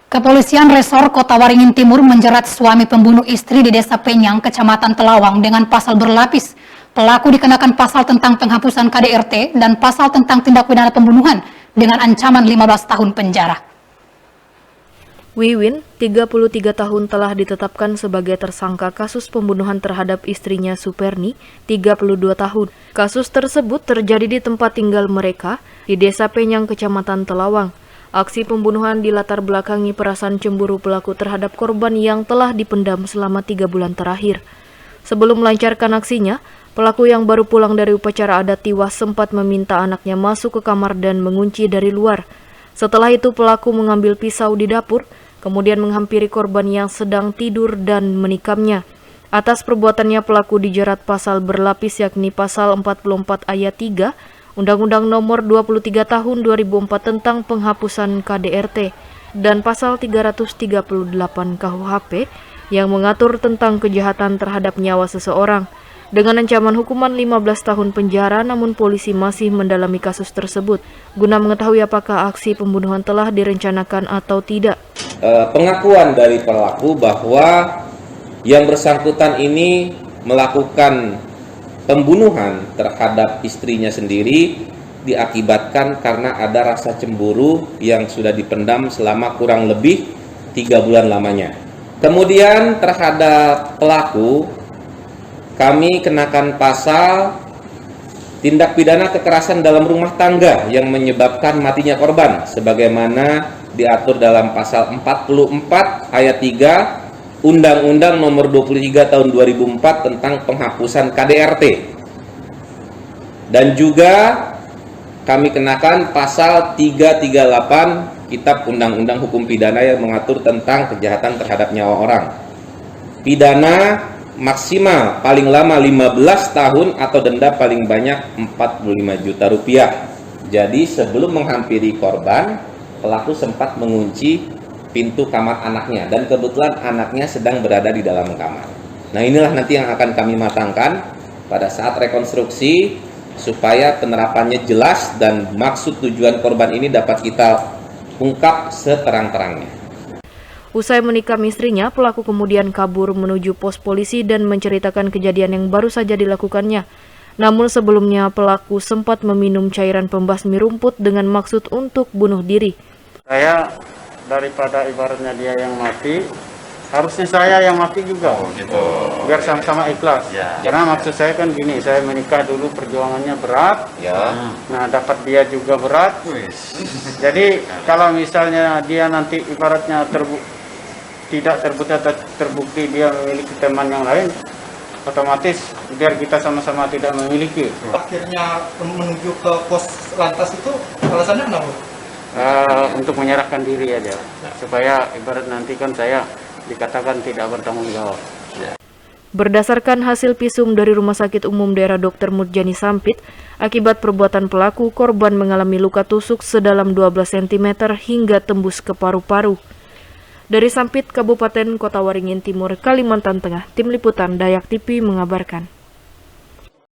Kepolisian Resor Kota Waringin Timur menjerat suami pembunuh istri di Desa Penyang, Kecamatan Telawang dengan pasal berlapis. Pelaku dikenakan pasal tentang penghapusan KDRT dan pasal tentang tindak pidana pembunuhan dengan ancaman 15 tahun penjara. Wiwin, 33 tahun telah ditetapkan sebagai tersangka kasus pembunuhan terhadap istrinya Superni, 32 tahun. Kasus tersebut terjadi di tempat tinggal mereka di Desa Penyang, Kecamatan Telawang. Aksi pembunuhan dilatar belakangi perasaan cemburu pelaku terhadap korban yang telah dipendam selama 3 bulan terakhir. Sebelum melancarkan aksinya, pelaku yang baru pulang dari upacara adat Tiwas sempat meminta anaknya masuk ke kamar dan mengunci dari luar. Setelah itu pelaku mengambil pisau di dapur, kemudian menghampiri korban yang sedang tidur dan menikamnya. Atas perbuatannya pelaku dijerat pasal berlapis yakni pasal 44 ayat 3 Undang-Undang Nomor 23 Tahun 2004 tentang penghapusan KDRT dan pasal 338 KUHP yang mengatur tentang kejahatan terhadap nyawa seseorang. Dengan ancaman hukuman 15 tahun penjara, namun polisi masih mendalami kasus tersebut guna mengetahui apakah aksi pembunuhan telah direncanakan atau tidak. Pengakuan dari pelaku bahwa yang bersangkutan ini melakukan pembunuhan terhadap istrinya sendiri diakibatkan karena ada rasa cemburu yang sudah dipendam selama kurang lebih 3 bulan lamanya. Kemudian terhadap pelaku kami kenakan pasal tindak pidana kekerasan dalam rumah tangga yang menyebabkan matinya korban sebagaimana diatur dalam pasal 44 ayat 3 Undang-Undang Nomor 23 Tahun 2004 tentang penghapusan KDRT. Dan juga kami kenakan pasal 338 Kitab Undang-Undang Hukum Pidana yang mengatur tentang kejahatan terhadap nyawa orang. Pidana maksimal paling lama 15 tahun atau denda paling banyak 45 juta rupiah. Jadi sebelum menghampiri korban, pelaku sempat mengunci pintu kamar anaknya dan kebetulan anaknya sedang berada di dalam kamar. Nah, inilah nanti yang akan kami matangkan pada saat rekonstruksi supaya penerapannya jelas dan maksud tujuan korban ini dapat kita ungkap seterang-terangnya. Usai menikam istrinya, pelaku kemudian kabur menuju pos polisi dan menceritakan kejadian yang baru saja dilakukannya. Namun sebelumnya pelaku sempat meminum cairan pembasmi rumput dengan maksud untuk bunuh diri. Saya daripada ibaratnya dia yang mati, harusnya saya yang mati juga. Oh, gitu. Biar sama-sama ikhlas. Ya. Karena maksud saya kan gini, saya menikah dulu perjuangannya berat. Ya. Nah, dapat dia juga berat. Jadi kalau misalnya dia nanti ibaratnya tidak terbukti dia memiliki teman yang lain, otomatis biar kita sama-sama tidak memiliki. Akhirnya menuju ke pos lantas itu alasannya kenapa? Untuk menyerahkan diri aja, supaya ibarat nanti kan saya dikatakan tidak bertanggung jawab. Berdasarkan hasil visum dari Rumah Sakit Umum Daerah Dr. Murjani Sampit, akibat perbuatan pelaku, korban mengalami luka tusuk sedalam 12 cm hingga tembus ke paru-paru. Dari Sampit, Kabupaten Kota Waringin Timur, Kalimantan Tengah, Tim Liputan Dayak TV mengabarkan.